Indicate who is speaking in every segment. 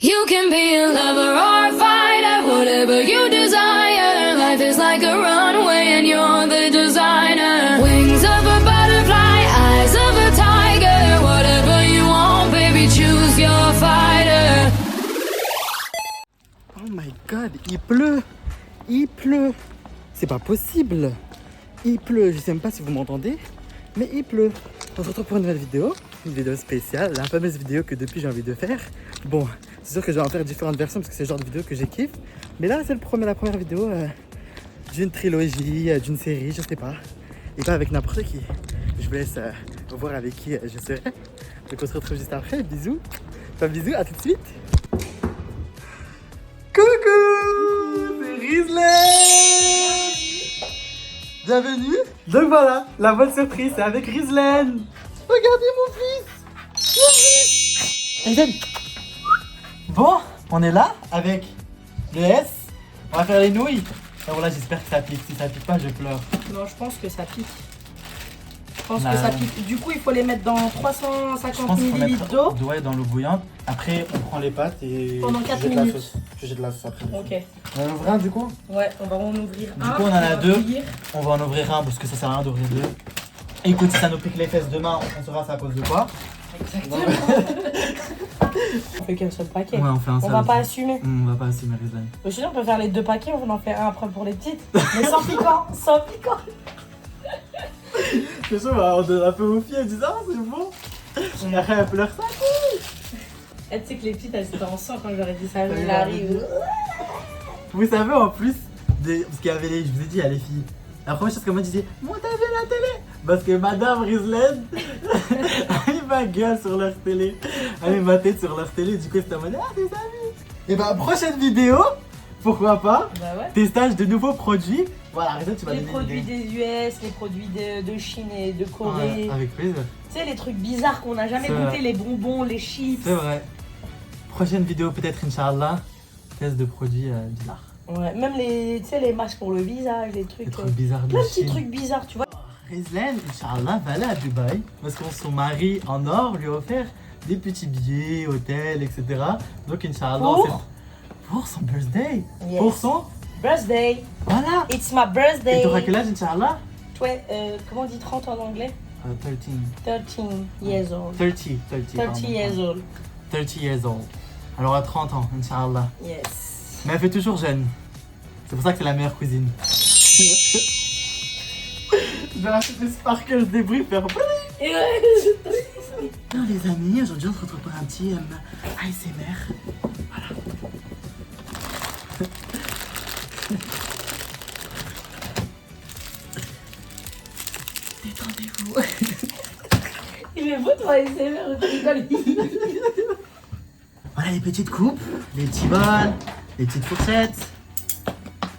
Speaker 1: You can be a lover or a fighter, whatever you desire. Life is like a runway and you're the designer. Wings of a butterfly, eyes of a tiger. Whatever you want, baby, choose your fighter.
Speaker 2: Oh my god, il pleut. Il pleut. C'est pas possible. Il pleut. Je sais même pas si vous m'entendez, mais il pleut. On se retrouve pour une nouvelle vidéo. Une vidéo spéciale, la fameuse vidéo que depuis j'ai envie de faire. Bon, c'est sûr que je vais en faire différentes versions parce que c'est le genre de vidéo que j'ai kiffe. Mais là, c'est la première vidéo d'une trilogie, d'une série, je sais pas. Et pas avec n'importe qui. Je vous laisse voir avec qui je serai. Donc on se retrouve juste après. Bisous. Enfin, bisous, à tout de suite. Coucou, c'est Rizlen. Bienvenue. Donc voilà, la bonne surprise, c'est avec Rizlen. Regardez mon fils. Mon fils. Rizlen. Bon, on est là avec le S. On va faire les nouilles. Alors là, j'espère que ça pique. Si ça pique pas, je pleure.
Speaker 3: Non, je pense que ça pique. Je pense que ça pique. Du coup, il faut les mettre dans 350 ml d'eau.
Speaker 2: Ouais, dans l'eau bouillante. Après, on prend les pâtes et
Speaker 3: pendant 4 minutes.
Speaker 2: Je jette la sauce après.
Speaker 3: Ok.
Speaker 2: On en ouvre un du coup?
Speaker 3: Ouais, on va en ouvrir un.
Speaker 2: Du coup, on en a deux. On va en ouvrir un parce que ça sert à rien d'ouvrir deux. Écoute, si ça nous pique les fesses demain, on saura c'est à cause de quoi.
Speaker 3: Exactement. On fait qu'un seul paquet.
Speaker 2: Ouais, on fait un seul.
Speaker 3: On va pas assumer.
Speaker 2: On va pas assumer, Rizlen.
Speaker 3: Sinon, on peut faire les deux paquets, on va en faire un après pour les petites. Mais sans piquant, sans piquant.
Speaker 2: C'est chaud, on donne un peu aux filles, elles disent ah, c'est bon. Et après, elles pleurent ça.
Speaker 3: Tu sais que les petites, elles étaient en sang quand j'aurais dit ça. Il arrive.
Speaker 2: Vous savez, en plus, parce qu'il y avait les, je vous ai dit, il y a les filles. La première chose qu'elle m'a dit, c'est montez la télé. Parce que Madame Rizlen a mis ma gueule sur leur télé. A mis ma tête sur leur télé. Du coup, c'était en mode ah, des amis. Et bah, prochaine vidéo, pourquoi pas,
Speaker 3: bah ouais.
Speaker 2: Testage de nouveaux produits. Voilà, Rizlen, tu vas
Speaker 3: les
Speaker 2: donner
Speaker 3: produits
Speaker 2: l'idée.
Speaker 3: des US, les produits de Chine et de Corée.
Speaker 2: Ouais, avec plaisir.
Speaker 3: Tu sais, les trucs bizarres qu'on n'a jamais goûté, les bonbons, les chips.
Speaker 2: C'est vrai. Prochaine vidéo, peut-être, Inch'Allah, test de produits bizarres.
Speaker 3: Ouais, même les, tu sais, les masques pour le visage, les trucs.
Speaker 2: Des trucs bizarres de
Speaker 3: plein de
Speaker 2: Chine.
Speaker 3: petits trucs bizarres, tu vois.
Speaker 2: Rizlen, Inch'Allah, va aller à Dubaï parce que son mari en or lui a offert des petits billets, hôtels, etc. Donc, Inch'Allah, pour son birthday.
Speaker 3: Yes.
Speaker 2: Pour son
Speaker 3: Birthday.
Speaker 2: Voilà.
Speaker 3: It's my birthday.
Speaker 2: Et t'auras quel âge, Inch'Allah?
Speaker 3: Comment on dit 30 en anglais?
Speaker 2: 13.
Speaker 3: 13 years old.
Speaker 2: 30
Speaker 3: years old.
Speaker 2: 30 years old. Elle aura 30 ans, Inch'Allah.
Speaker 3: Yes.
Speaker 2: Mais elle fait toujours jeune. C'est pour ça que c'est la meilleure cuisine. Je vais racheter des sparkles, des bruits, faire. Non les amis, aujourd'hui on se retrouve pour un petit ASMR. Voilà. Détendez-vous.
Speaker 3: Il est beau toi, ASMR, tu rigoles.
Speaker 2: Voilà les petites coupes, les petits bols, les petites fourchettes.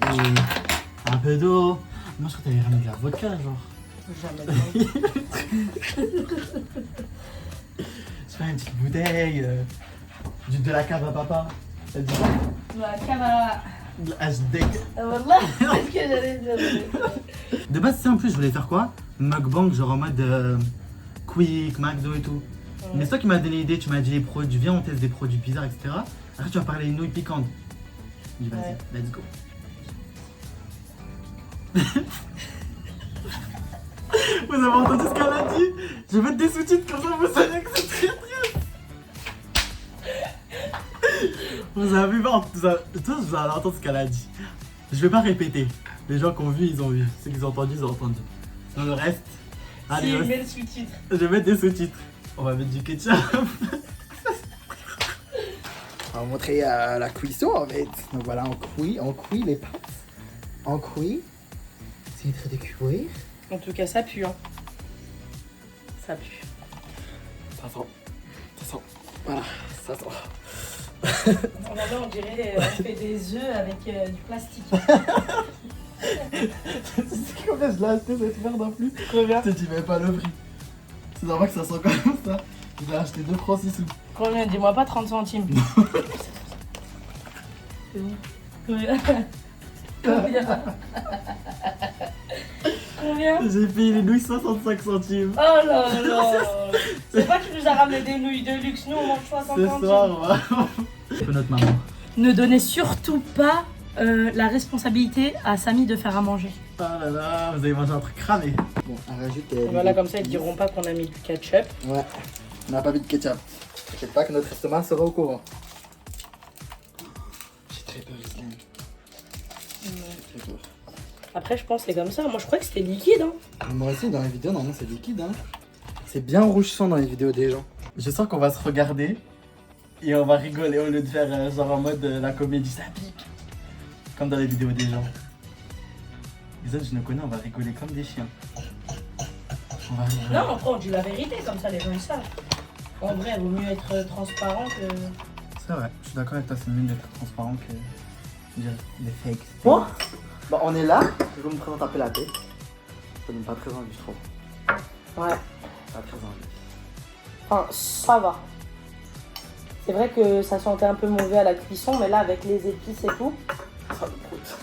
Speaker 2: Et un peu d'eau. Moi je crois que t'avais ramené de la vodka genre.
Speaker 3: Jamais.
Speaker 2: Je fais une petite bouteille de la cave à papa. Ça te dit quoi?
Speaker 3: La cave
Speaker 2: De la HDEC.
Speaker 3: Wallah, c'est ce que j'allais dire.
Speaker 2: De base, c'est en plus, je voulais faire quoi? Mukbang, genre en mode Quick, McDo et tout.
Speaker 3: Ouais.
Speaker 2: Mais c'est toi qui m'as donné l'idée, tu m'as dit les produits, viens on teste des produits bizarres, etc. Après, tu vas parler des nouilles piquantes. J'ai dit, vas-y,
Speaker 3: Ouais.
Speaker 2: let's go. Vous avez entendu ce qu'elle a dit? Je vais mettre des sous-titres comme ça, vous savez que c'est très triste. Vous avez entendu ce qu'elle a dit. Je vais pas répéter. Les gens qui ont vu, ils ont vu. Ceux qui ont entendu, ils ont entendu. Dans le reste, allez,
Speaker 3: Si, mets le sous-titre.
Speaker 2: je vais mettre des sous-titres. On va mettre du ketchup. On va montrer la cuisson en fait. Donc voilà, on cuit les pâtes. On cuit. C'est une train de cuire.
Speaker 3: En tout cas, ça pue, hein. Ça pue.
Speaker 2: Ça sent. Voilà, ça sent.
Speaker 3: On dirait on fait des œufs avec du plastique.
Speaker 2: Tu sais combien je l'ai acheté cette merde en plus?
Speaker 3: Combien?
Speaker 2: Je te dis même pas le prix. C'est normal que ça sent comme ça. Je l'ai acheté 2 francs 6 sous.
Speaker 3: Combien? Dis-moi pas 30 centimes. Combien? Combien?
Speaker 2: J'ai payé les nouilles 65 centimes.
Speaker 3: Oh là là. C'est pas que tu nous as ramené des nouilles de luxe, nous on mange 60
Speaker 2: Ce
Speaker 3: centimes.
Speaker 2: soir, C'est notre maman.
Speaker 3: Ne donnez surtout pas la responsabilité à Samy de faire à manger.
Speaker 2: Oh là là, vous avez mangé un truc cramé. Bon, on rajoute.
Speaker 3: Voilà, comme ça, ils diront pas qu'on a mis du ketchup.
Speaker 2: Ouais, on n'a pas mis de ketchup. T'inquiète pas que notre estomac sera au courant. J'ai très peur, Islène. Très peur.
Speaker 3: Après, je pense que c'est comme ça. Moi, je crois que c'était liquide. Hein.
Speaker 2: Moi aussi, dans les vidéos, normalement, c'est liquide. Hein. C'est bien rouge sang dans les vidéos des gens. Je sens qu'on va se regarder et on va rigoler au lieu de faire genre en mode la comédie, ça pique. Comme dans les vidéos des gens. Les autres, je nous connais, on va rigoler comme des chiens. On va rigoler.
Speaker 3: Non, après, on dit la vérité, comme ça, les gens ils savent. En vrai, il vaut mieux être transparent que.
Speaker 2: C'est vrai, je suis d'accord avec toi, c'est mieux d'être transparent que dire des fakes.
Speaker 3: Bon,
Speaker 2: Bon, on est là, je vais me présenter un peu la tête. Ça donne pas très envie, je trouve.
Speaker 3: ouais.
Speaker 2: Pas très envie.
Speaker 3: Enfin, ça va. C'est vrai que ça sentait un peu mauvais à la cuisson, mais là, avec les épices et tout,
Speaker 2: Ça me proute.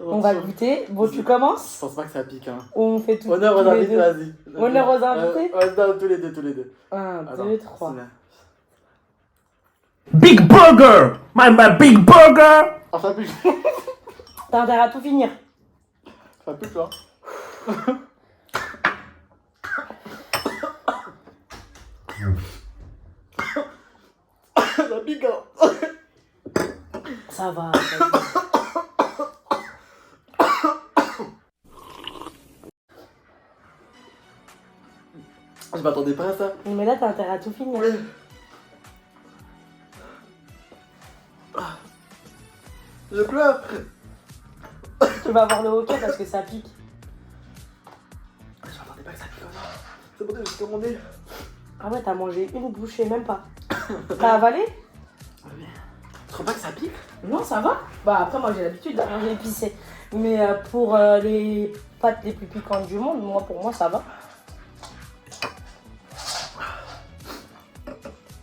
Speaker 3: on va goûter. Bon, tu commences?
Speaker 2: Je pense pas que ça pique, hein.
Speaker 3: On fait tout.
Speaker 2: Honneur aux
Speaker 3: tous les
Speaker 2: invités,
Speaker 3: deux.
Speaker 2: vas-y.
Speaker 3: Honneur aux invités.
Speaker 2: Non, tous les deux.
Speaker 3: 1,
Speaker 2: Attends,
Speaker 3: 2, 3.
Speaker 2: bismillah.
Speaker 4: Big burger! My big burger!
Speaker 2: Ah, ça pique.
Speaker 3: T'as intérêt à tout finir.
Speaker 2: Ça pique, toi. Ça pique, hein.
Speaker 3: Ça va.
Speaker 2: Je m'attendais pas à ça.
Speaker 3: Mais là, t'as intérêt à tout finir.
Speaker 2: Je pleure.
Speaker 3: Tu vas avoir le hockey parce que ça pique.
Speaker 2: Je m'attendais pas que ça pique comme ça. C'est bon, j'ai commandé.
Speaker 3: Ah ouais, t'as mangé une bouchée, même pas. T'as avalé?
Speaker 2: Tu trouves pas que ça pique?
Speaker 3: Non, ça va. Bah après, moi, j'ai l'habitude de manger épicé. Mais pour les pâtes les plus piquantes du monde, pour moi, ça va.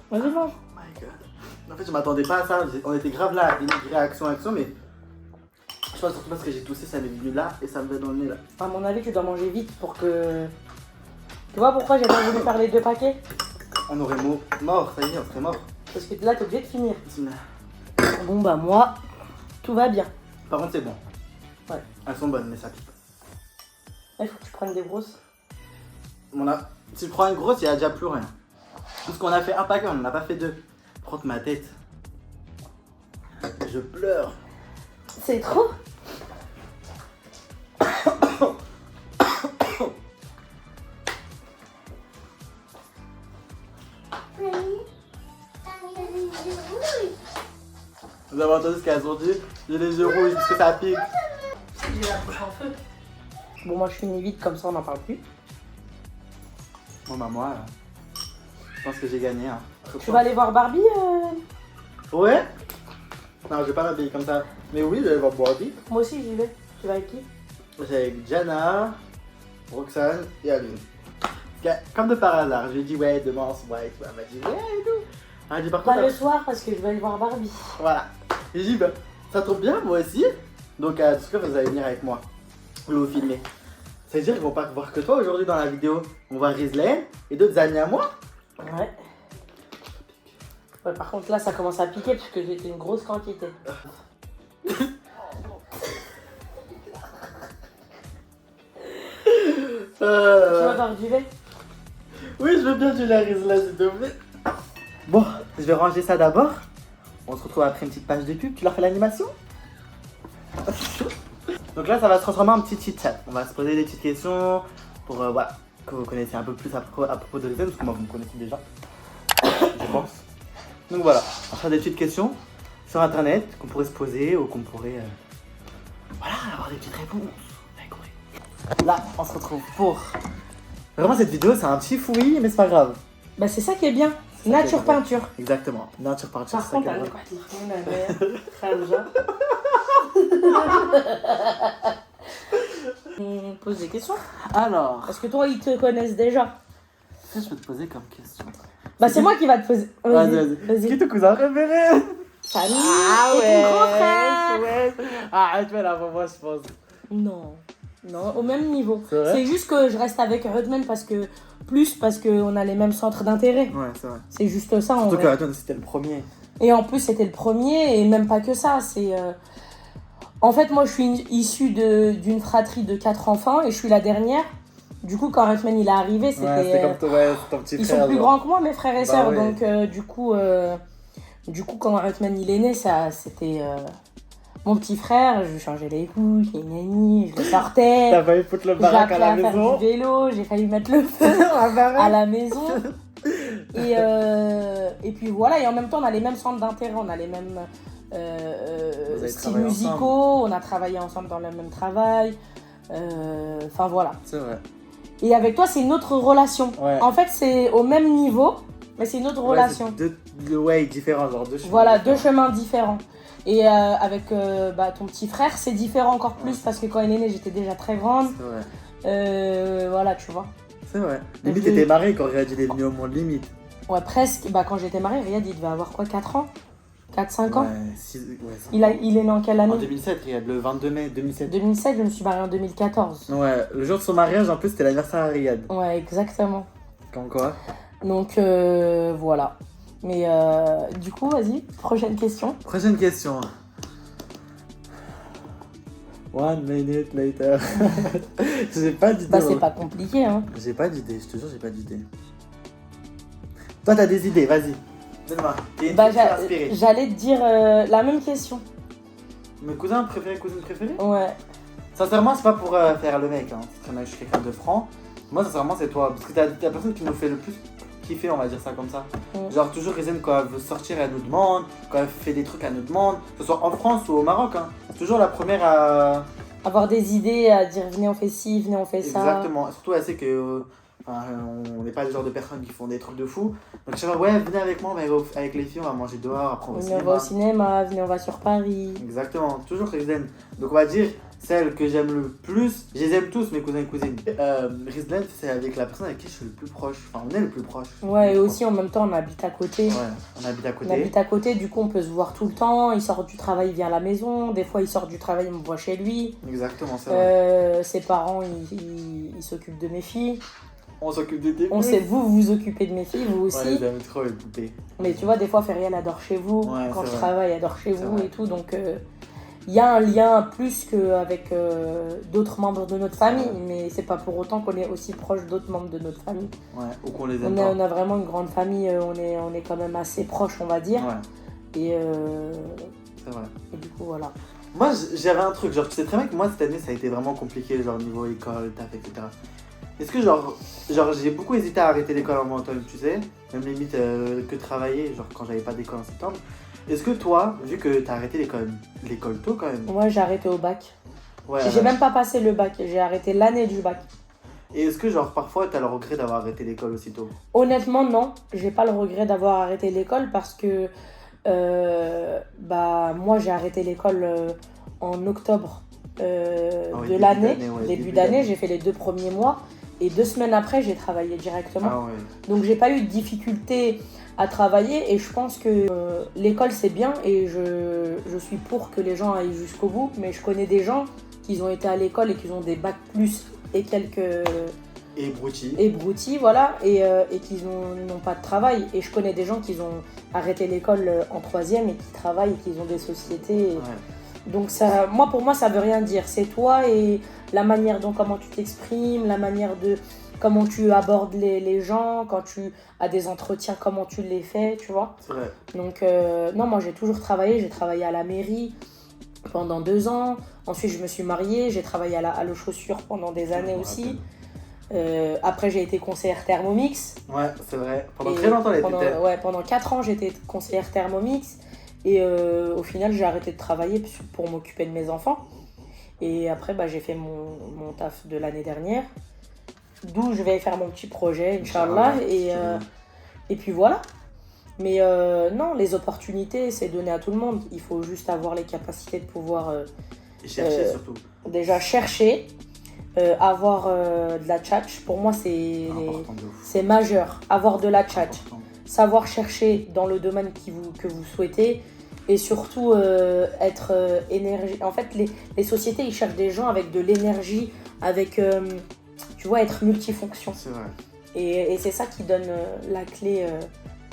Speaker 3: Vas-y, mange.
Speaker 2: Oh my god. En fait, je m'attendais pas à ça. On était grave là, réaction, mais. Je pense surtout parce que j'ai toussé, ça m'est venu là et ça me va dans le nez là.
Speaker 3: À mon avis, tu dois manger vite pour que... Tu vois pourquoi j'ai pas voulu faire les 2 paquets?
Speaker 2: On aurait mort, ça y est, on serait mort.
Speaker 3: Parce que là, t'es obligé de finir.
Speaker 2: Bismillah.
Speaker 3: Bon, bah moi, tout va bien.
Speaker 2: Par contre, c'est bon.
Speaker 3: Ouais.
Speaker 2: Elles sont bonnes, mais ça pique.
Speaker 3: Il faut que tu prennes des grosses.
Speaker 2: Si je prends une grosse, il y a déjà plus rien. Tout ce qu'on a fait un paquet, on n'en a pas fait 2. Frotte ma tête. Je pleure.
Speaker 3: C'est trop.
Speaker 2: Vous avez entendu ce qu'elles ont dit? J'ai les yeux rouges parce que ça pique.
Speaker 3: J'ai la bouche en feu. Bon, moi je finis vite, comme ça on n'en parle plus.
Speaker 2: Bon bah moi, je pense que j'ai gagné. Hein.
Speaker 3: Tu vas aller voir Barbie
Speaker 2: Ouais? Non, je vais pas m'habiller comme ça. Mais oui, je vais aller voir Barbie.
Speaker 3: Moi aussi j'y vais. Tu vas avec qui?
Speaker 2: J'ai avec Jana, Roxane et Aline. Comme de par hasard, je lui ai dit ouais, demain on se voit et tout. Elle m'a dit ouais et tout. Elle m'a dit par
Speaker 3: Pas
Speaker 2: contre,
Speaker 3: le soir parce que je vais aller voir Barbie.
Speaker 2: voilà. J'ai dit bah, ça tombe bien, moi aussi. Donc, tout ce que vous allez venir avec moi. Vous filmer. Ça veut dire qu'ils vont pas voir que toi aujourd'hui dans la vidéo. On va Rizlaine et d'autres amis à moi.
Speaker 3: Ouais. Ouais, par contre là ça commence à piquer parce que j'ai fait une grosse quantité. Tu vas boire du lait?
Speaker 2: Oui, je veux bien du lait Rizlaine, s'il te plaît. Bon, je vais ranger ça d'abord. On se retrouve après une petite page de pub. Tu leur fais l'animation? Donc là, ça va se transformer en petit chit-chat. On va se poser des petites questions pour voilà, que vous connaissiez un peu plus à propos de Rizlaine, parce que moi, vous me connaissez déjà, je pense. Donc voilà, on va faire des petites questions sur internet qu'on pourrait se poser ou qu'on pourrait voilà, avoir des petites réponses. Vous avez compris. Là, on se retrouve pour... Vraiment, cette vidéo, c'est un petit fouillis, mais c'est pas grave.
Speaker 3: Bah c'est ça qui est bien.
Speaker 2: C'est ça qui
Speaker 3: Nature
Speaker 2: est bien.
Speaker 3: peinture.
Speaker 2: Exactement, nature peinture.
Speaker 3: Par
Speaker 2: c'est ça
Speaker 3: contre,
Speaker 2: qui est
Speaker 3: elle
Speaker 2: bien.
Speaker 3: quoi On pose des questions.
Speaker 2: Alors,
Speaker 3: Parce que toi, ils te connaissent déjà.
Speaker 2: qu'est-ce que je peux te poser comme question?
Speaker 3: Bah c'est moi qui va te poser.
Speaker 2: Vas-y. Qui est ton cousin préféré?
Speaker 3: Samy et ton grand frère.
Speaker 2: Ouais. Ah, tu vas la voir, moi, je pense.
Speaker 3: Non. Non, au même niveau.
Speaker 2: C'est vrai
Speaker 3: C'est juste que je reste avec Rudman parce qu'on a les mêmes centres d'intérêt.
Speaker 2: Ouais, c'est vrai.
Speaker 3: C'est juste ça en
Speaker 2: Surtout
Speaker 3: vrai.
Speaker 2: que Redman, c'était le premier.
Speaker 3: Et en plus, c'était le premier, et même pas que ça. En fait, moi, je suis issue d'une fratrie de 4 enfants, et je suis la dernière. Du coup, quand Redman il est arrivé, c'était...
Speaker 2: Ouais, c'était comme ton petit
Speaker 3: ils
Speaker 2: frère.
Speaker 3: sont plus
Speaker 2: genre.
Speaker 3: grands que moi, mes frères et
Speaker 2: Bah
Speaker 3: sœurs.
Speaker 2: ouais.
Speaker 3: Donc, du coup, quand Redman il est né, c'était mon petit frère. Je lui changeais les couches, les nannies, je le sortais.
Speaker 2: T'as failli foutre le
Speaker 3: J'ai
Speaker 2: baraque à
Speaker 3: appris
Speaker 2: la
Speaker 3: à faire
Speaker 2: maison.
Speaker 3: du vélo, j'ai failli mettre le feu à la maison. Et puis voilà, et en même temps, on a les mêmes centres d'intérêt, on a les mêmes
Speaker 2: avez
Speaker 3: styles
Speaker 2: travaillé
Speaker 3: musicaux, on a travaillé ensemble dans le même travail. Enfin voilà.
Speaker 2: C'est vrai.
Speaker 3: Et avec toi, c'est une autre relation.
Speaker 2: Ouais.
Speaker 3: En fait, c'est au même niveau, mais c'est une autre relation.
Speaker 2: Ouais, c'est deux ways différents, genre deux chemins.
Speaker 3: Voilà, deux
Speaker 2: différents.
Speaker 3: chemins différents. Et avec ton petit frère, c'est différent encore plus parce que quand il est né, j'étais déjà très grande.
Speaker 2: C'est vrai.
Speaker 3: Voilà, tu vois.
Speaker 2: C'est vrai.
Speaker 3: Donc,
Speaker 2: Limite, t'étais marié quand Riyad il est venu au monde, limite.
Speaker 3: Ouais, presque. Bah, quand j'étais mariée, Riyad, il devait avoir quoi, 4 ans 4-5 ans
Speaker 2: Ouais, 5
Speaker 3: il est né en quelle année
Speaker 2: En 2007, Riyad, le 22 mai 2007.
Speaker 3: 2007, je me suis mariée en 2014.
Speaker 2: Ouais, le jour de son mariage, en plus, c'était l'anniversaire à Riyad.
Speaker 3: Ouais, exactement.
Speaker 2: Comme quoi.
Speaker 3: Donc, voilà. Mais du coup, vas-y, prochaine question.
Speaker 2: Prochaine question. 1 minute later. J'ai pas d'idée.
Speaker 3: Bah, c'est
Speaker 2: moi.
Speaker 3: pas compliqué, hein.
Speaker 2: J'ai pas d'idée, je te jure, j'ai pas d'idée. Toi, t'as des idées, vas-y. Donne-moi. T'es une
Speaker 3: Bah,
Speaker 2: fille inspirée.
Speaker 3: j'allais te dire la même question.
Speaker 2: Mes cousins préférés, cousines préférées
Speaker 3: Ouais.
Speaker 2: Sincèrement, c'est pas pour faire le mec, hein. C'est très bien, je suis quelqu'un de franc. Moi, sincèrement, c'est toi. Parce que t'es la personne qui nous fait le plus kiffer, on va dire ça comme ça. Genre, toujours, Rizane, quand elle veut sortir, elle nous demande. Quand elle fait des trucs, elle nous demande. Que ce soit en France ou au Maroc, hein. C'est toujours la première à.
Speaker 3: Avoir des idées, à dire venez on fait ci, venez on fait ça.
Speaker 2: Exactement. Et surtout, elle sait que. On n'est pas le genre de personnes qui font des trucs de fou. Donc, je sais pas, ouais, venez avec moi, avec les filles, on va manger dehors, après on va au
Speaker 3: Venez on
Speaker 2: cinéma.
Speaker 3: va au cinéma, venez on va sur Paris.
Speaker 2: Exactement, toujours Rizlen. Donc on va dire celle que j'aime le plus. Je les aime tous, mes cousins et cousines. Rizlen, c'est avec la personne avec qui je suis le plus proche. Enfin, on est le plus proche.
Speaker 3: Ouais, et aussi en même temps on habite à côté.
Speaker 2: Ouais, on habite à
Speaker 3: On
Speaker 2: côté.
Speaker 3: habite à côté, du coup on peut se voir tout le temps. Il sort du travail, il vient à la maison. Des fois il sort du travail, il me voit chez lui.
Speaker 2: Exactement, c'est vrai.
Speaker 3: Ses parents, ils s'occupent de mes filles.
Speaker 2: On s'occupe de tes
Speaker 3: On sait, vous vous occupez de mes filles, vous aussi.
Speaker 2: Ouais, j'aime trop les poupées.
Speaker 3: Mais tu vois, des fois Feriel adore chez vous.
Speaker 2: Ouais,
Speaker 3: Quand
Speaker 2: c'est
Speaker 3: je
Speaker 2: vrai.
Speaker 3: travaille, adore chez
Speaker 2: C'est
Speaker 3: vous
Speaker 2: vrai.
Speaker 3: et tout. Donc il y a un lien plus qu'avec d'autres membres de notre famille.
Speaker 2: vrai.
Speaker 3: Mais c'est pas pour autant qu'on est aussi proche d'autres membres de notre famille.
Speaker 2: Ouais, ou qu'on les aime pas.
Speaker 3: On a vraiment une grande famille, on est quand même assez proches, on va dire.
Speaker 2: Ouais,
Speaker 3: Et
Speaker 2: c'est vrai.
Speaker 3: du coup, voilà.
Speaker 2: Moi, j'avais un truc, genre, tu sais très bien que moi, cette année, ça a été vraiment compliqué, genre, niveau école, taf, etc. Est-ce que, genre j'ai beaucoup hésité à arrêter l'école en montagne, tu sais, même limite que travailler, genre, quand j'avais pas d'école en septembre. Est-ce que toi, vu que t'as arrêté l'école tôt, quand même,
Speaker 3: Moi, j'ai arrêté au bac.
Speaker 2: ouais,
Speaker 3: J'ai même pas passé le bac, j'ai arrêté l'année du bac.
Speaker 2: et est-ce que, genre, parfois, t'as le regret d'avoir arrêté l'école aussitôt?
Speaker 3: Honnêtement, non. J'ai pas le regret d'avoir arrêté l'école parce que moi, j'ai arrêté l'école en octobre
Speaker 2: oui,
Speaker 3: de l'année.
Speaker 2: ouais,
Speaker 3: Début d'année, j'ai fait les 2 premiers mois. Et 2 semaines après, j'ai travaillé directement.
Speaker 2: Ah ouais.
Speaker 3: Donc, j'ai pas eu de difficulté à travailler. Et je pense que l'école, c'est bien. Et je suis pour que les gens aillent jusqu'au bout. Mais je connais des gens qui ont été à l'école et qui ont des bacs plus et quelques
Speaker 2: Et
Speaker 3: broutilles, voilà. Et qui n'ont pas de travail. Et je connais des gens qui ont arrêté l'école en 3e et qui travaillent et qui ont des sociétés.
Speaker 2: Ouais.
Speaker 3: Donc ça, pour moi, ça veut rien dire. C'est toi et la manière dont comment tu t'exprimes, la manière de comment tu abordes les gens, quand tu as des entretiens, comment tu les fais, tu vois.
Speaker 2: C'est vrai.
Speaker 3: Donc non, moi j'ai toujours travaillé. J'ai travaillé à la mairie pendant 2 ans. Ensuite, je me suis mariée. J'ai travaillé à l'eau chaussure pendant des années aussi. Après, j'ai été conseillère Thermomix.
Speaker 2: Ouais, c'est vrai. Pendant
Speaker 3: Et
Speaker 2: très longtemps, elle était.
Speaker 3: Ouais, pendant 4 ans, j'étais conseillère Thermomix. Et au final, j'ai arrêté de travailler pour m'occuper de mes enfants. Et après, j'ai fait mon taf de l'année dernière. D'où je vais faire mon petit projet, Inch'Allah. Et puis voilà. Mais non, les opportunités, c'est donné à tout le monde. Il faut juste avoir les capacités de pouvoir
Speaker 2: Et chercher surtout.
Speaker 3: déjà chercher, avoir de la tchatch. Pour moi,
Speaker 2: Important de ouf.
Speaker 3: c'est majeur. Avoir de la tchatch.
Speaker 2: Important.
Speaker 3: Savoir chercher dans le domaine que vous souhaitez et surtout être énergie. En fait, les sociétés, ils cherchent des gens avec de l'énergie avec, tu vois, être multifonction.
Speaker 2: C'est vrai.
Speaker 3: Et c'est ça qui donne la clé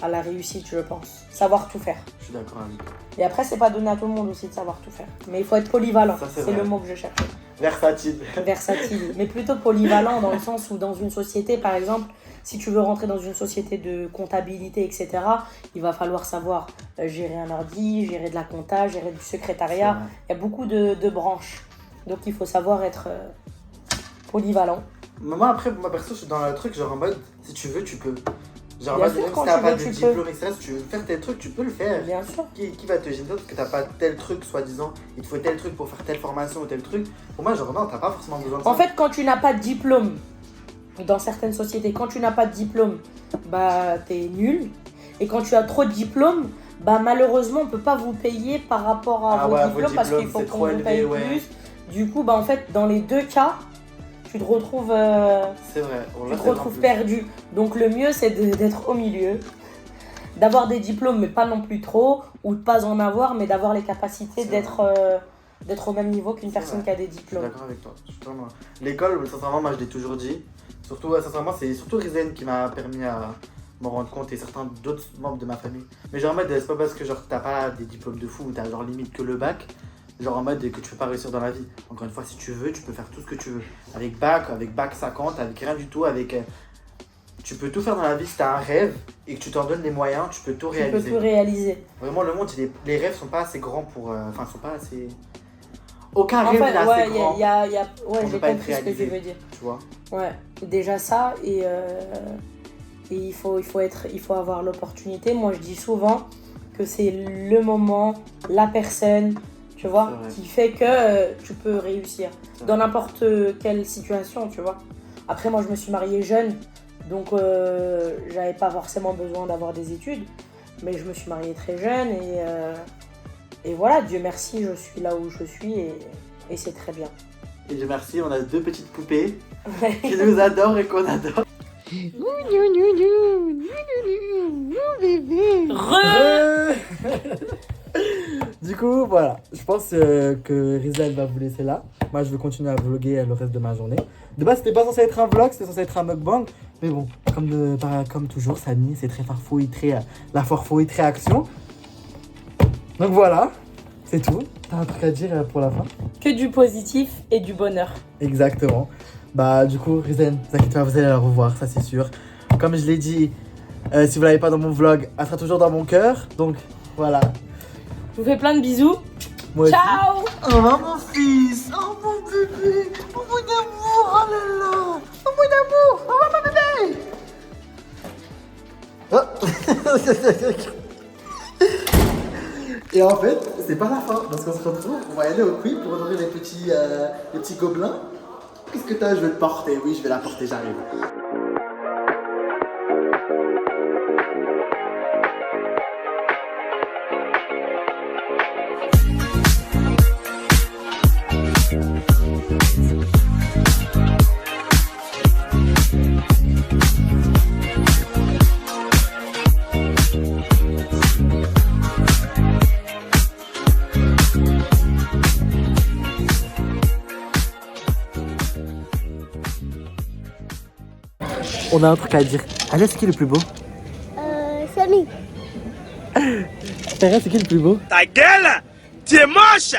Speaker 3: à la réussite, je pense. Savoir tout faire.
Speaker 2: Je suis d'accord avec toi.
Speaker 3: Et après, c'est pas donné à tout le monde aussi de savoir tout faire. Mais il faut être polyvalent.
Speaker 2: Ça, c'est
Speaker 3: C'est
Speaker 2: vrai.
Speaker 3: le mot que je cherchais.
Speaker 2: Versatile.
Speaker 3: Versatile. Mais plutôt polyvalent dans le sens où dans une société, par exemple, si tu veux rentrer dans une société de comptabilité, etc., il va falloir savoir gérer un ordi, gérer de la compta, gérer du secrétariat. Il y a beaucoup de branches. Donc il faut savoir être polyvalent.
Speaker 2: Mais moi, après, moi perso, je suis dans le truc, genre en mode, si tu veux, tu peux. Genre en
Speaker 3: Bien
Speaker 2: mode,
Speaker 3: sûr,
Speaker 2: même
Speaker 3: quand
Speaker 2: si t'as
Speaker 3: tu
Speaker 2: pas
Speaker 3: veux,
Speaker 2: de
Speaker 3: tu
Speaker 2: diplôme,
Speaker 3: peux.
Speaker 2: etc., si tu veux faire tel truc, tu peux le faire.
Speaker 3: Bien sûr.
Speaker 2: Qui va te gêner parce que t'as pas tel truc, soi-disant, il te faut tel truc pour faire telle formation ou tel truc. Pour moi, genre non, t'as pas forcément besoin de ça.
Speaker 3: En fait, quand tu n'as pas de diplôme, dans certaines sociétés, quand tu n'as pas de diplôme, bah t'es nul. Et quand tu as trop de diplômes, bah malheureusement, on peut pas vous payer par rapport à vos diplômes parce qu'il faut qu'on vous paye plus. Du coup, bah en fait, dans les deux cas, tu te retrouves,
Speaker 2: C'est vrai.
Speaker 3: perdu. Donc le mieux, c'est d'être au milieu, d'avoir des diplômes, mais pas non plus trop, ou de pas en avoir, mais d'avoir les capacités
Speaker 2: C'est
Speaker 3: d'être au même niveau qu'une
Speaker 2: C'est
Speaker 3: personne
Speaker 2: vrai.
Speaker 3: qui a des
Speaker 2: Je suis
Speaker 3: diplômes.
Speaker 2: d'accord avec toi. L'école, sincèrement, moi je l'ai toujours dit. Surtout, sincèrement, c'est surtout Rizen qui m'a permis à m'en rendre compte et certains d'autres membres de ma famille. Mais genre en mode, c'est pas parce que genre t'as pas des diplômes de fou ou t'as genre limite que le bac, genre en mode que tu peux pas réussir dans la vie. Encore une fois, si tu veux, tu peux faire tout ce que tu veux. Avec bac 50, avec rien du tout, avec. Tu peux tout faire dans la vie si t'as un rêve et que tu t'en donnes les moyens, tu peux tout
Speaker 3: Tu peux
Speaker 2: réaliser.
Speaker 3: tout réaliser.
Speaker 2: Vraiment, le monde, les rêves sont pas assez grands pour. Enfin, sont pas assez. Aucun rêve n'est
Speaker 3: Enfin,
Speaker 2: assez
Speaker 3: ouais,
Speaker 2: grand.
Speaker 3: ouais,
Speaker 2: peut
Speaker 3: j'ai
Speaker 2: pas être
Speaker 3: compris ce que tu
Speaker 2: réalisé.
Speaker 3: veux dire.
Speaker 2: Tu vois.
Speaker 3: Ouais, déjà ça, et il faut avoir l'opportunité. Moi, je dis souvent que c'est le moment, la personne, tu vois,
Speaker 2: C'est vrai.
Speaker 3: qui fait que tu peux réussir
Speaker 2: C'est
Speaker 3: dans
Speaker 2: vrai.
Speaker 3: n'importe quelle situation, tu vois. Après, moi, je me suis mariée jeune, donc j'avais pas forcément besoin d'avoir des études, mais je me suis mariée très jeune et voilà, Dieu merci, je suis là où je suis et c'est très bien.
Speaker 2: Et Dieu merci, on a deux petites poupées qui nous adorent et qu'on adore. Du coup, voilà. Je pense que Rizal va vous laisser là. Moi, je vais continuer à vlogger le reste de ma journée. De base, c'était pas censé être un vlog, c'était censé être un mukbang. Mais bon, comme toujours, Samy, c'est très farfouille, la farfouille, très action. Donc voilà, c'est tout. T'as un truc à dire pour la fin?
Speaker 3: Que du positif et du bonheur.
Speaker 2: Exactement. Bah du coup, Rizal, ne vous inquiétez pas, vous allez la revoir, ça c'est sûr. Comme je l'ai dit, si vous l'avez pas dans mon vlog, elle sera toujours dans mon cœur. Donc voilà.
Speaker 3: Je vous fais plein de bisous.
Speaker 2: Moi aussi.
Speaker 3: Ciao.
Speaker 2: Oh mon fils, oh mon bébé, oh mon amour, oh là là, oh mon amour, oh mon bébé. Et en fait, c'est pas la fin, parce qu'on se retrouve, on va aller au Quick pour ouvrir les petits gobelins. Qu'est-ce que t'as? Je vais le porter, oui, je vais la porter, j'arrive. On a un truc à dire. Alice, c'est qui le plus beau?
Speaker 5: Samy.
Speaker 2: Tara, c'est qui le plus beau?
Speaker 4: Ta gueule! Tu es moche!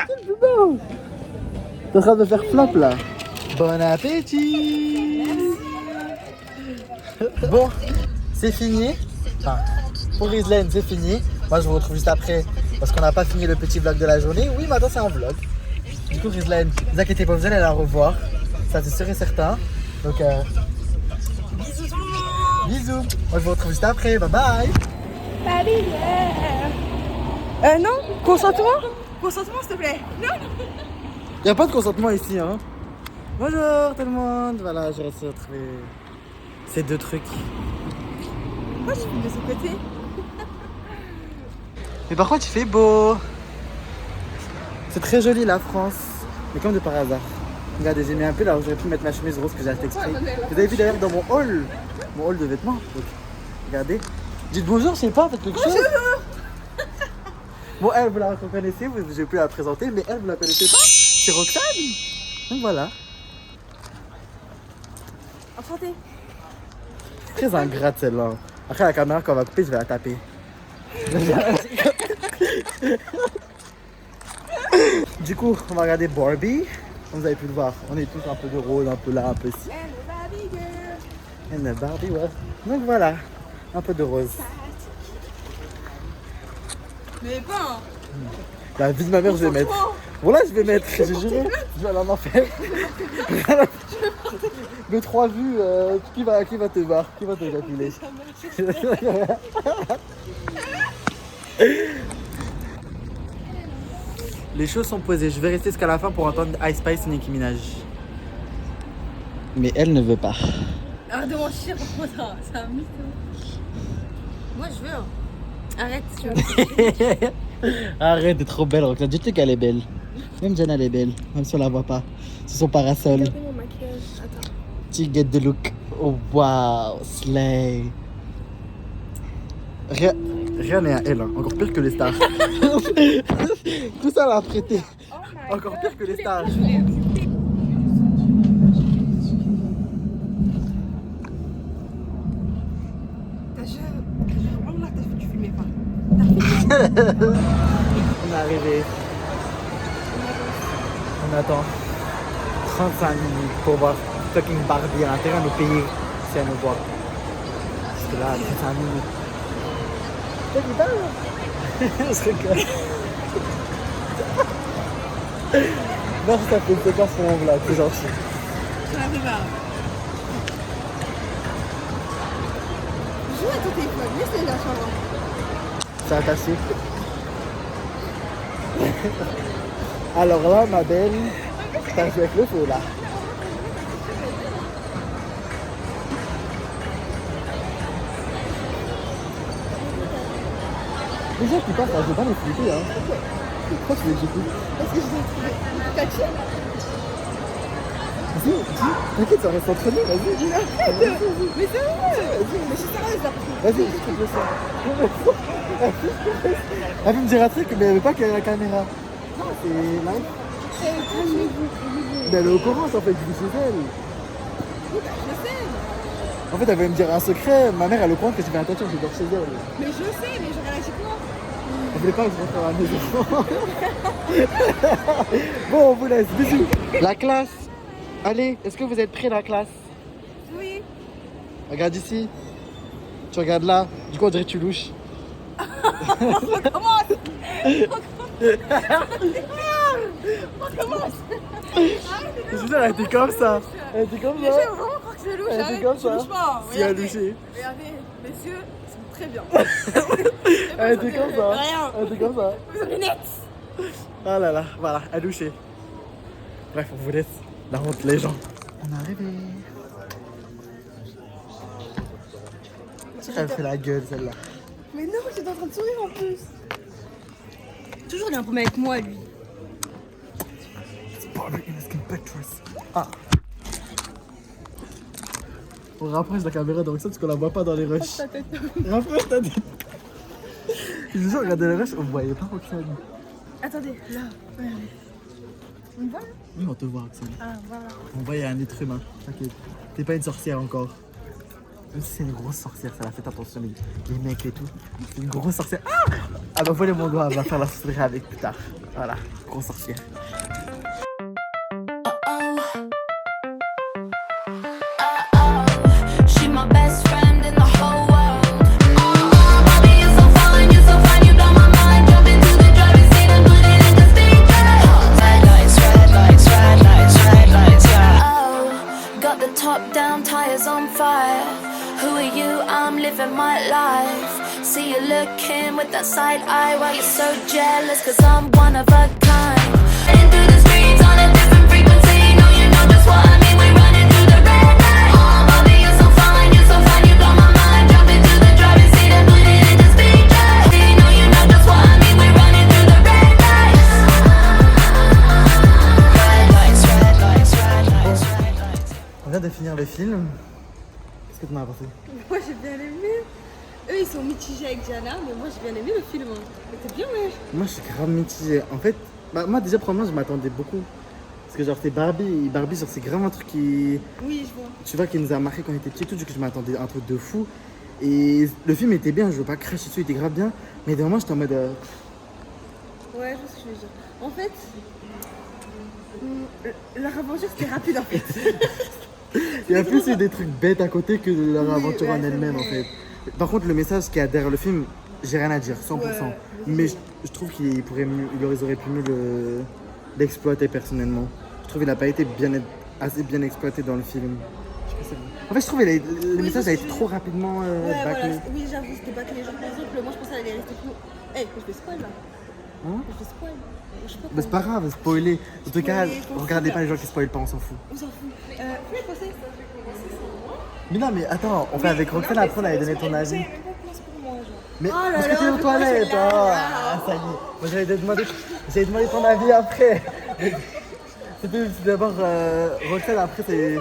Speaker 2: T'es en train de me faire flop là. Bon appétit. Bon, c'est fini. Enfin, pour Rizlaine, c'est fini. Moi, je vous retrouve juste après parce qu'on n'a pas fini le petit vlog de la journée. Oui, maintenant c'est un vlog. Du coup, Rizlaine, ne vous inquiétez pas, vous allez la revoir. Ça, c'est sûr et certain. Donc, bisous. Moi, je vous retrouve juste après. Bye bye.
Speaker 5: Non, concentre-toi. Concentre-toi, s'il te plaît. Non.
Speaker 2: Il n'y a pas de consentement ici, hein. Bonjour tout le monde. Voilà, j'ai réussi à retrouver ces deux trucs.
Speaker 5: Moi, je suis de ce côté.
Speaker 2: Mais par contre, il fait beau. C'est très joli la France. Mais comme de par hasard. Regardez, j'ai mis un peu là où j'aurais pu mettre ma chemise rose que j'ai acheté exprès. Vous avez vu d'ailleurs dans mon hall de vêtements. Donc, regardez. Dites bonjour, je sais pas, faites quelque chose. Bon, elle, vous la reconnaissez, je vais plus la présenter, mais elle, vous la connaissez pas. C'est Roxane. Donc voilà.
Speaker 5: Santé.
Speaker 2: Très ingrate celle-là. Après la caméra qu'on va couper, je vais la taper. Du coup, on va regarder Barbie. Comme vous avez pu le voir, on est tous un peu de rose, un peu là, un peu ici. And the Barbie, ouais. Donc voilà, un peu de rose.
Speaker 5: Mais bon.
Speaker 2: La vie de ma mère, je vais mettre. Voilà, je vais mettre, j'ai juré. Je vais en faire. De 3 vues, qui va te voir? Qui va te calculer? Les choses sont posées. Je vais rester jusqu'à la fin pour entendre Ice Spice et Nicki Minaj. Mais elle ne veut pas.
Speaker 5: Arrête de mentir, c'est un mytho. Moi je veux. Hein. Arrête, tu veux.
Speaker 2: Arrête, t'es trop belle, Roxane. Dis-tu qu'elle est belle. Même Jana, elle est belle, même si on la voit pas. C'est son parasol.
Speaker 5: Regardez mon maquillage. Attends.
Speaker 2: Tu get the look. Oh wow, slay. Rien n'est à elle, hein. Encore pire que les stars. Tout ça l'a prêté. Encore pire que les stars.
Speaker 5: Tu filmais pas.
Speaker 2: On est arrivé. On attend 35 minutes pour voir fucking Barbie à l'intérieur nous payer si elle nous voit. Parce que là, 35 minutes. T'as vu ça? Je rigole. Non, ça fait une séquence pour mon vlog, c'est gentil.
Speaker 5: J'en ai marre. Joue à ton téléphone, laisse-le là, chambre.
Speaker 2: C'est attaché. Alors là, ma belle, t'as joué avec le feu là. Les gens qui passent, je vais pas les flipper, hein. Pourquoi tu veux que j'écoute?
Speaker 5: Parce que je l'ai trouvé. T'as chill.
Speaker 2: Vas-y, dis, t'inquiète, ça reste entre nous, vas-y.
Speaker 5: Mais c'est vrai. Mais je suis sérieuse là.
Speaker 2: Vas-y, je te fais ça. Elle veut me dire un truc, mais elle veut pas qu'il y ait la caméra. Non, c'est live. Mais elle est au courant, ça en fait, je suis chez elle.
Speaker 5: Oui, bah, je sais.
Speaker 2: En fait, elle veut me dire un secret. Ma mère, elle est au courant que j'ai fait attention, je dors chez elle.
Speaker 5: Mais je sais, mais j'aurais réagi comment?
Speaker 2: Elle voulait pas que je rentre à la maison. Bon, on vous laisse, bisous. La classe. Allez, est-ce que vous êtes prêts, la classe?
Speaker 5: Oui.
Speaker 2: Regarde ici. Tu regardes là. Du coup, on dirait que tu louches.
Speaker 5: On commence.
Speaker 2: Je vous jure, elle était comme ça. Elle était comme
Speaker 5: Mais
Speaker 2: ça.
Speaker 5: j'aime vraiment croire que je louche.
Speaker 2: Elle était
Speaker 5: Arrête,
Speaker 2: comme
Speaker 5: je
Speaker 2: ça.
Speaker 5: louche pas.
Speaker 2: Si elle
Speaker 5: Regardez.
Speaker 2: louchait.
Speaker 5: Regardez, mes yeux sont très bien.
Speaker 2: Elle était comme ça.
Speaker 5: Rien.
Speaker 2: Elle était comme ça.
Speaker 5: Mes lunettes.
Speaker 2: Ah là là, voilà, elle louchait. Bref, on vous laisse. La honte, les gens. On est arrivé. Elle fait la gueule, celle-là.
Speaker 5: Mais non, j'étais en train de sourire en plus. Toujours il a un problème avec moi, lui.
Speaker 2: Barbie in a skin Petrus. Ah. On rapproche la caméra donc ça parce qu'on la voit pas dans les rushs.
Speaker 5: Ta tête.
Speaker 2: Rapproche ta tête. Je vous jure, regardez les rushs, on voyait pas Roxane.
Speaker 5: Attendez, là. Regardez. On me voit là?
Speaker 2: Oui, on te voit, Roxane.
Speaker 5: Ah, voilà.
Speaker 2: On voit, il y a un être humain. T'inquiète. T'es pas une sorcière encore. Même si c'est une grosse sorcière, ça la fait attention, les mecs et tout. C'est une grosse sorcière. Ah, ah bah voilà mon doigt, elle va faire la sorcellerie avec plus tard. Voilà, grosse sorcière.
Speaker 1: She my best friend in the whole world. Bobby, you're so fine, you blow my mind. Jump into the driver's seat and put it in the speaker. Red lights, red lights, red lights, red lights, yeah. Oh, got the top down, tires on fire. Who are you? I'm living my life. See you looking with that side eye while you're so jealous, cause I'm one of a kind. Into the streets on a different frequency. No, you know just what I mean. We're running through the red light. Bobby, you're so fine, you blow my mind. Jump into the driver's seat and put it in the speaker. No, you know just what I mean. We're running through the red lights. Red lights, red lights, red lights, red lights.
Speaker 2: On vient de finir le film. Qu'est-ce que t'en as pensé?
Speaker 5: Moi j'ai bien aimé. Eux ils sont mitigés avec Diana, mais moi j'ai bien aimé le film. C'était bien, ouais.
Speaker 2: Moi je suis grave mitigé. En fait, bah, moi déjà premièrement je m'attendais beaucoup Parce que genre c'est Barbie genre c'est grave un truc qui,
Speaker 5: Oui, je vois.
Speaker 2: tu vois, qui nous a marqué quand on était petit, tout, du coup je m'attendais à un truc de fou. Et le film était bien, je veux pas cracher dessus, il était grave bien, mais d'un moment j'étais en mode...
Speaker 5: Ouais, je vois ce que tu veux dire. En fait, leur aventure c'était rapide en fait.
Speaker 2: Il y a plus eu des trucs bêtes à côté que leur
Speaker 5: Oui,
Speaker 2: aventure
Speaker 5: ouais,
Speaker 2: en
Speaker 5: c'est
Speaker 2: elle-même en
Speaker 5: vrai.
Speaker 2: fait. Par contre le message qu'il y a derrière le film, j'ai rien à dire, 100%.
Speaker 5: Ouais,
Speaker 2: Mais je trouve qu'ils auraient pu mieux l'exploiter personnellement. Je trouve qu'il a pas été assez bien exploité dans le film. Je sais pas si c'est vrai. En fait je trouve que le message a été trop rapidement
Speaker 5: Ouais,
Speaker 2: bâclé.
Speaker 5: voilà. Oui, j'avoue, c'était pas que les gens. Par exemple, moi je pensais qu'elle allait rester plus. Eh, je fais spoil là.
Speaker 2: Hein?
Speaker 5: Je fais spoil. Je sais pas
Speaker 2: Mais c'est pas grave, spoiler. En tout cas,
Speaker 5: Spoiler,
Speaker 2: regardez
Speaker 5: faut
Speaker 2: pas les gens qui spoilent pas, on s'en fout.
Speaker 5: On s'en fout. Vous pouvez passer.
Speaker 2: Mais non, mais attends, on fait avec Roxane, après on avait donné ton avis.
Speaker 5: Même pas de place pour moi, genre.
Speaker 2: Mais
Speaker 5: Oh là
Speaker 2: parce que
Speaker 5: là,
Speaker 2: t'es aux
Speaker 5: pourquoi
Speaker 2: toilettes,
Speaker 5: celle-là
Speaker 2: ah ça y est. Moi j'avais demandé ton avis après. C'était d'abord Roxane, après c'est...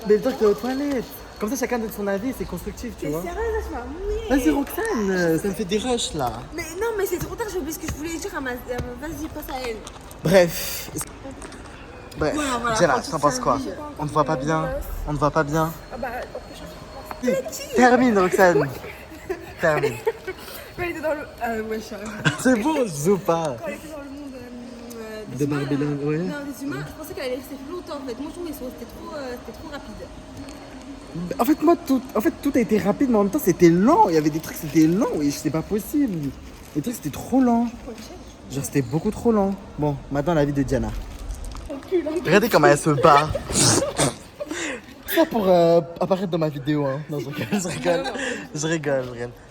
Speaker 2: Mais le temps que t'es aux toilettes. Comme ça chacun donne son avis, c'est constructif, tu
Speaker 5: T'es
Speaker 2: vois.
Speaker 5: sérieuse, là, je m'ennuie.
Speaker 2: Vas-y Roxane, ça me fait des rushs là.
Speaker 5: Mais non, mais c'est trop tard, j'ai oublié ce que je voulais dire à ma. Vas-y, passe à elle.
Speaker 2: Bref. Bref,
Speaker 5: Voilà,
Speaker 2: Jenna,
Speaker 5: quand
Speaker 2: t'en
Speaker 5: tu
Speaker 2: penses
Speaker 5: sais,
Speaker 2: quoi?
Speaker 5: j'ai pas
Speaker 2: On ne voit pas bien. On ne voit pas bien.
Speaker 5: Ah bah, on peut changer.
Speaker 2: Termine Roxane. Termine.
Speaker 5: Elle était dans le. Ouais, je suis
Speaker 2: C'est bon, je joue pas.
Speaker 5: Quand elle était dans le monde des
Speaker 2: De
Speaker 5: humains, là.
Speaker 2: Babylone, ouais.
Speaker 5: Non, des humains, je pensais qu'elle allait rester plus longtemps en fait. Moi, je trouvais que c'était trop rapide.
Speaker 2: En fait, tout a été rapide, mais en même temps, c'était lent. Il y avait des trucs, c'était lent, et c'est pas possible. Les trucs, c'était trop lent. Genre, c'était beaucoup trop lent. Bon, maintenant, la vie de Diana. Regardez comment elle se bat. Ça pour apparaître dans ma vidéo, hein. Non, je rigole. Je rigole.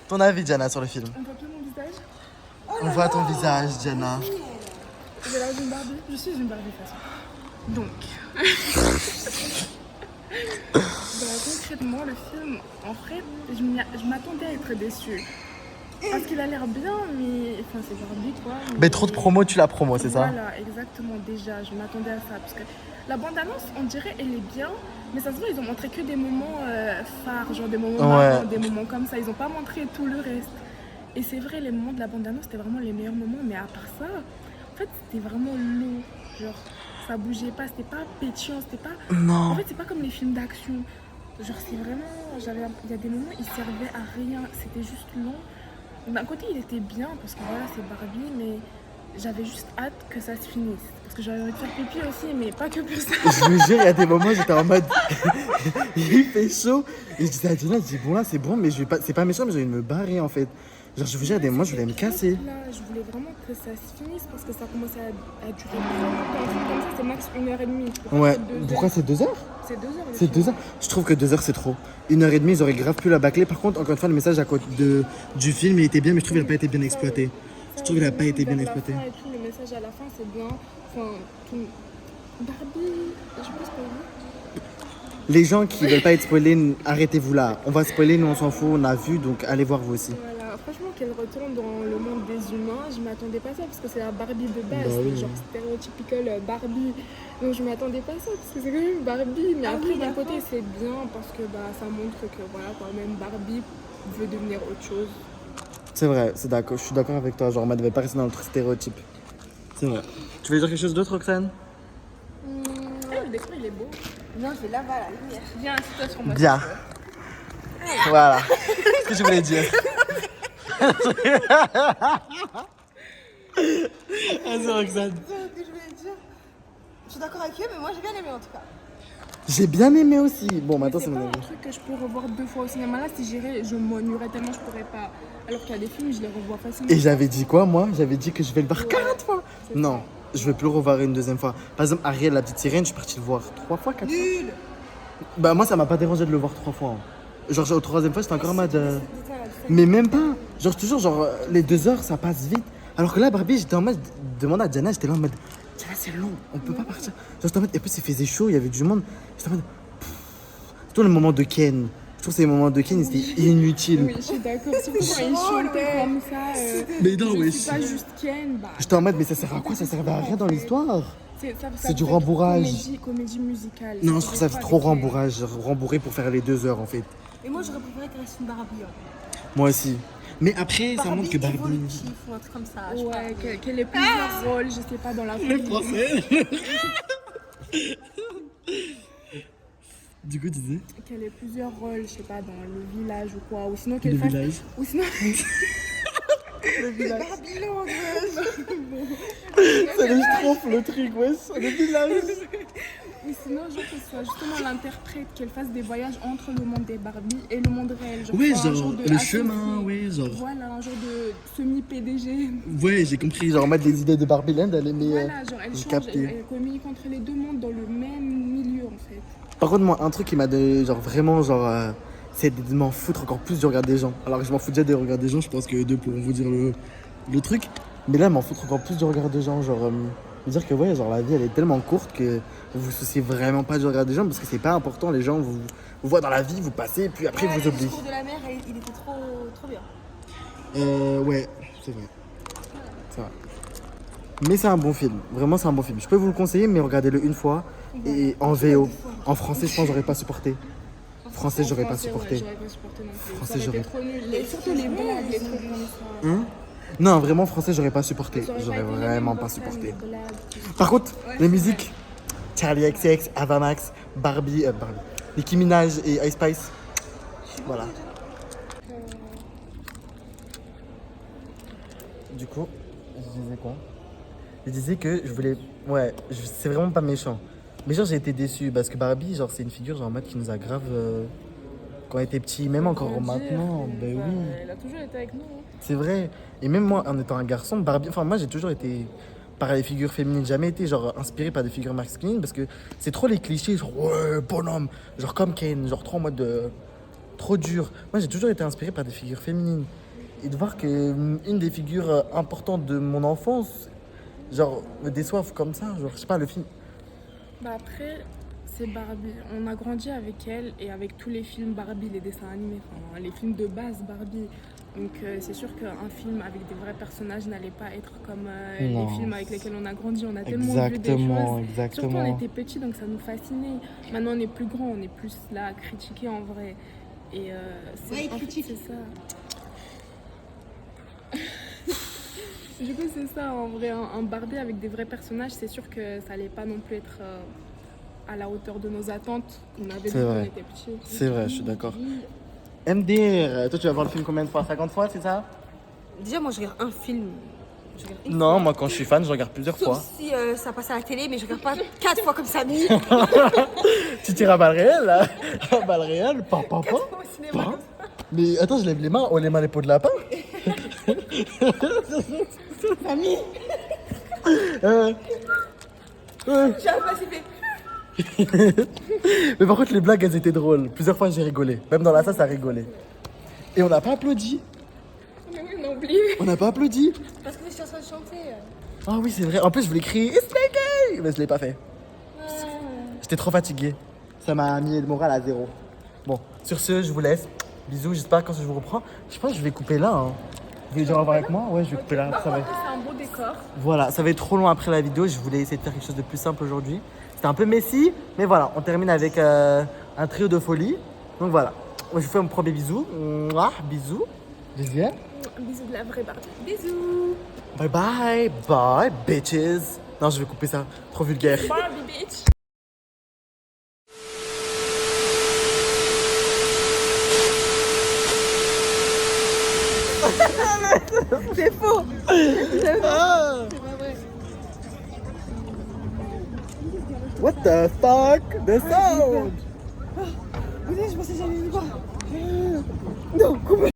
Speaker 2: Ton avis, Diana, sur le film?
Speaker 5: On voit plus mon visage.
Speaker 2: On voit ton visage, Diana.
Speaker 5: J'ai l'air d'une Barbie. Je suis une Barbie de toute façon. Donc. Concrètement, le film, en fait, je m'attendais à être déçue. Parce qu'il a l'air bien, mais. Enfin, c'est Barbie quoi.
Speaker 2: Mais trop de promos, tu la promo, c'est ça?
Speaker 5: Voilà, exactement, déjà, je m'attendais à ça. Parce que la bande-annonce, on dirait, elle est bien, mais ça se voit, ils ont montré que des moments phares, genre des moments marrants, des moments comme ça. Ils ont pas montré tout le reste. Et c'est vrai, les moments de la bande-annonce, c'était vraiment les meilleurs moments, mais à part ça, en fait, c'était vraiment lourd. Genre, ça bougeait pas, c'était pas pétillant, c'était pas.
Speaker 2: Non.
Speaker 5: En fait, c'est pas comme les films d'action. Genre, c'est vraiment. Il y a des moments, ils servaient à rien, c'était juste long. D'un côté, il était bien parce que voilà, c'est Barbie, mais j'avais juste hâte que ça se finisse. Parce que j'avais envie de faire pipi aussi, mais pas que pour ça.
Speaker 2: Je vous jure, il y a des moments, j'étais en mode. Il fait chaud. Et je disais à Diana, je dis, bon là, c'est bon, mais je vais pas. C'est pas méchant, mais j'ai envie de me barrer en fait. Genre, je vous jure, il y a des moments, je voulais me casser.
Speaker 5: Là, je voulais vraiment que ça se finisse parce que ça commençait à durer trop longtemps. Un truc comme ça, c'est max 1h30.
Speaker 2: Ouais, pourquoi c'est 2 heures?
Speaker 5: C'est 2 heures.
Speaker 2: C'est 2 heures. Je trouve que 2 heures c'est trop. 1h30, ils auraient grave pu la bâcler. Par contre, encore une fois, le message à côté du film, il était bien, mais je trouve qu'il n'a pas été bien exploité. Je trouve qu'il n'a pas été bien exploité.
Speaker 5: Le message à la fin, c'est bien. Enfin, tout. Barbie, je pense pas.
Speaker 2: Les gens qui veulent pas être spoilés, arrêtez-vous là. On va spoiler, nous on s'en fout, on a vu, donc allez voir vous aussi.
Speaker 5: Voilà, franchement, qu'elle retourne dans le monde des humains, je m'attendais pas à ça parce que c'est la Barbie de base,
Speaker 2: Bah oui.
Speaker 5: genre stéréotypical Barbie. Donc je m'attendais pas à ça parce que c'est quand même Barbie. Mais après, d'un côté, c'est bien parce que bah, ça montre que voilà, quand même, Barbie veut devenir autre chose.
Speaker 2: C'est vrai, c'est d'accord, je suis d'accord avec toi. Genre, on ne devait pas rester dans notre stéréotype. C'est vrai. Tu veux dire quelque chose d'autre, Roxane?
Speaker 5: Le décor, il est beau. Non, c'est là-bas, la lumière. Viens, assieds-toi sur moi.
Speaker 2: Bien. Voilà. Ce que je voulais dire. Vas-y, Roxane.
Speaker 5: Ce que je voulais dire, je suis d'accord avec eux, mais moi j'ai bien aimé en tout cas.
Speaker 2: J'ai bien aimé aussi. Bon, maintenant c'est
Speaker 5: C'est pas
Speaker 2: mon
Speaker 5: un
Speaker 2: avis.
Speaker 5: truc que je peux revoir 2 fois au cinéma. Là, si j'irais, je m'ennuierais tellement, je pourrais pas. Alors qu'il y a des films, je les revois facilement.
Speaker 2: Et j'avais dit quoi, moi? J'avais dit que je vais le voir 40 fois.
Speaker 5: C'est
Speaker 2: Non, je vais plus le revoir une deuxième fois. Par exemple, Ariel, la petite sirène, je suis parti le voir 3 fois, 4 fois.
Speaker 5: Nul.
Speaker 2: Bah, moi, ça m'a pas dérangé de le voir 3 fois. Hein. Genre, au 3e fois, j'étais encore en mode. Mais même pas. Genre, toujours, genre, les 2 heures, ça passe vite. Alors que là, Barbie, j'étais en mode. Demandé à Diana, j'étais là en mode. Diana, c'est long, on peut pas partir. Genre, j'étais en mode. Et puis, il faisait chaud, il y avait du monde. J'étais en mode. Surtout le moment de Ken. Je trouve que ces moments de Ken, c'était inutile.
Speaker 5: Oui, je suis d'accord. Surtout quand ils chantaient comme ça.
Speaker 2: Mais non,
Speaker 5: je
Speaker 2: mais
Speaker 5: suis pas juste Ken. Bah,
Speaker 2: J'étais en mode, mais ça sert à quoi? Ça servait à rien dans l'histoire.
Speaker 5: c'est
Speaker 2: du rembourrage.
Speaker 5: Comédie musicale.
Speaker 2: Non, je trouve ça trop rembourrage. Rembourré pour faire les 2 heures, en fait.
Speaker 5: Et moi, j'aurais préféré qu'elle reste une Barbie.
Speaker 2: Moi aussi. Mais après, ça montre que Barbie.
Speaker 6: évolutif ou un truc comme ça. je sais pas.
Speaker 5: Ouais, qu'elle ait plusieurs rôles, je sais pas, dans la
Speaker 2: Les
Speaker 5: vie.
Speaker 2: Français. Du coup, tu disais
Speaker 5: Qu'elle ait plusieurs rôles, je sais pas, dans le village ou quoi. Ou sinon
Speaker 2: le
Speaker 5: qu'elle fasse.
Speaker 2: village.
Speaker 5: Ou sinon.
Speaker 2: Le village.
Speaker 6: Babylone,
Speaker 2: Ça les trompe le truc, wesh. Le village.
Speaker 5: Ou sinon, genre, qu'elle soit justement l'interprète, qu'elle fasse des voyages entre le monde des Barbie et le monde réel. Genre,
Speaker 2: Ouais,
Speaker 5: soit un
Speaker 2: genre
Speaker 5: de
Speaker 2: le
Speaker 5: associé.
Speaker 2: chemin, ouais, genre.
Speaker 5: Voilà, un genre de semi-PDG.
Speaker 2: Ouais, j'ai compris. Genre mettre les idées de Barbie Land, elle les met.
Speaker 5: Voilà, genre, elle
Speaker 2: j'ai
Speaker 5: change,
Speaker 2: capté.
Speaker 5: elle communique entre les deux mondes dans le même milieu, en fait.
Speaker 2: Par contre, moi, un truc qui m'a donné, genre vraiment, genre, c'est de m'en foutre encore plus du regard des gens. Alors que je m'en fous déjà des regards des gens, je pense que eux deux pourront vous dire le truc. Mais là, m'en foutre encore plus du regard des gens. Genre, me dire que, ouais, genre, la vie, elle est tellement courte que vous vous souciez vraiment pas du regard des gens parce que c'est pas important. Les gens vous voient dans la vie, vous passez, puis après, vous
Speaker 6: Le
Speaker 2: oublient.
Speaker 6: discours de la mère, il était trop bien.
Speaker 2: Ouais, c'est vrai. C'est vrai. Mais c'est un bon film. Vraiment, c'est un bon film. Je peux vous le conseiller, mais regardez-le une fois. Et en VO. En français, je pense, j'aurais pas supporté. Français, j'aurais pas supporté.
Speaker 5: Ouais, j'aurais pas supporté non plus.
Speaker 2: Français,
Speaker 5: Ça aurait
Speaker 2: j'aurais-
Speaker 5: été trop nul. Et surtout les blagues, les trucs comme ça.
Speaker 2: Non, vraiment, français, j'aurais pas supporté.
Speaker 5: Ça aurait
Speaker 2: J'aurais
Speaker 5: été les
Speaker 2: vraiment
Speaker 5: mêmes
Speaker 2: pas
Speaker 5: scènes,
Speaker 2: supporté.
Speaker 5: les blagues, tout ça.
Speaker 2: Par contre,
Speaker 5: Ouais,
Speaker 2: les
Speaker 5: c'est
Speaker 2: musiques, Charlie XX, Ava Max, Barbie, Nicki Minaj et Ice Spice. Voilà. Du coup, je disais quoi? Je disais que je voulais. Ouais, c'est vraiment pas méchant. Mais genre, j'ai été déçu parce que Barbie, genre, c'est une figure genre, en mode qui nous a grave. Quand on était petit, même encore
Speaker 5: Grandir,
Speaker 2: maintenant.
Speaker 5: et
Speaker 2: Ben
Speaker 5: bah,
Speaker 2: oui.
Speaker 5: Elle a toujours été avec nous. Hein.
Speaker 2: C'est vrai. Et même moi, en étant un garçon, Barbie, enfin moi j'ai toujours été par les figures féminines, jamais été genre inspiré par des figures masculines parce que c'est trop les clichés, genre ouais, bonhomme, genre comme Ken, genre trop en mode trop dur. Moi j'ai toujours été inspiré par des figures féminines. Et de voir que une des figures importantes de mon enfance, genre me déçoive comme ça, genre je sais pas, le film.
Speaker 5: Bah après, c'est Barbie. On a grandi avec elle et avec tous les films Barbie, les dessins animés, enfin les films de base Barbie. Donc c'est sûr qu'un film avec des vrais personnages n'allait pas être comme
Speaker 2: Non.
Speaker 5: les films avec lesquels on a grandi. On a tellement vu des choses. Surtout on était petits donc ça nous fascinait. Maintenant on est plus grand, on est plus là à critiquer en vrai. Et
Speaker 6: Ouais,
Speaker 5: en fait,
Speaker 6: critique.
Speaker 5: c'est ça. Du coup c'est ça en vrai, un Barbie avec des vrais personnages, c'est sûr que ça allait pas non plus être à la hauteur de nos attentes qu'on avait
Speaker 2: C'est
Speaker 5: quand on
Speaker 2: vrai.
Speaker 5: était petits.
Speaker 2: C'est vrai, je suis d'accord. MDR, toi tu vas voir le film combien de fois? 50 fois, c'est ça?
Speaker 6: Déjà, moi, je regarde un film. Je regarde une
Speaker 2: Non,
Speaker 6: fois.
Speaker 2: moi quand je suis fan, je regarde plusieurs fois.
Speaker 6: Sauf si ça passe à la télé, mais je regarde pas 4 fois comme ça. Mais
Speaker 2: Tu tires à balles réelles là? À balles réelles, pas.
Speaker 6: au cinéma.
Speaker 2: Pas. Mais attends, je lève les mains, on les mains les peaux de lapin.
Speaker 6: Famille. J'arrive pas, c'est fait.
Speaker 2: Mais par contre, les blagues, elles étaient drôles. Plusieurs fois, j'ai rigolé. Même dans la salle, ça rigolait. Et on n'a pas applaudi.
Speaker 5: Mais oui, on a oublié.
Speaker 2: On n'a pas applaudi.
Speaker 6: Parce que je suis en train de chanter.
Speaker 2: Ah oui, c'est vrai. En plus, je voulais crier It's gay, mais je l'ai pas fait. J'étais trop fatigué. Ça m'a mis le moral à zéro. Bon, sur ce, je vous laisse. Bisous, j'espère quand je vous reprends. Je pense que je vais couper là. Hein. Vous voulez dire au revoir avec moi? Ouais, je vais couper là. Ça va.
Speaker 5: C'est un beau décor.
Speaker 2: Voilà, ça va être trop long après la vidéo. Je voulais essayer de faire quelque chose de plus simple aujourd'hui. C'était un peu messy, mais voilà, on termine avec un trio de folie. Donc voilà, je vous fais un premier bisou. Mouah, bisous. Deuxième.
Speaker 5: Bisous de la vraie Barbie. Bisous.
Speaker 2: Bye bye, bye bitches. Non, je vais couper ça, trop vulgaire.
Speaker 5: Barbie bitch.
Speaker 6: C'est faux.
Speaker 2: Ah. What the fuck? The sound.
Speaker 6: Vous savez, je pensais que j'allais le voir. Non, coupez.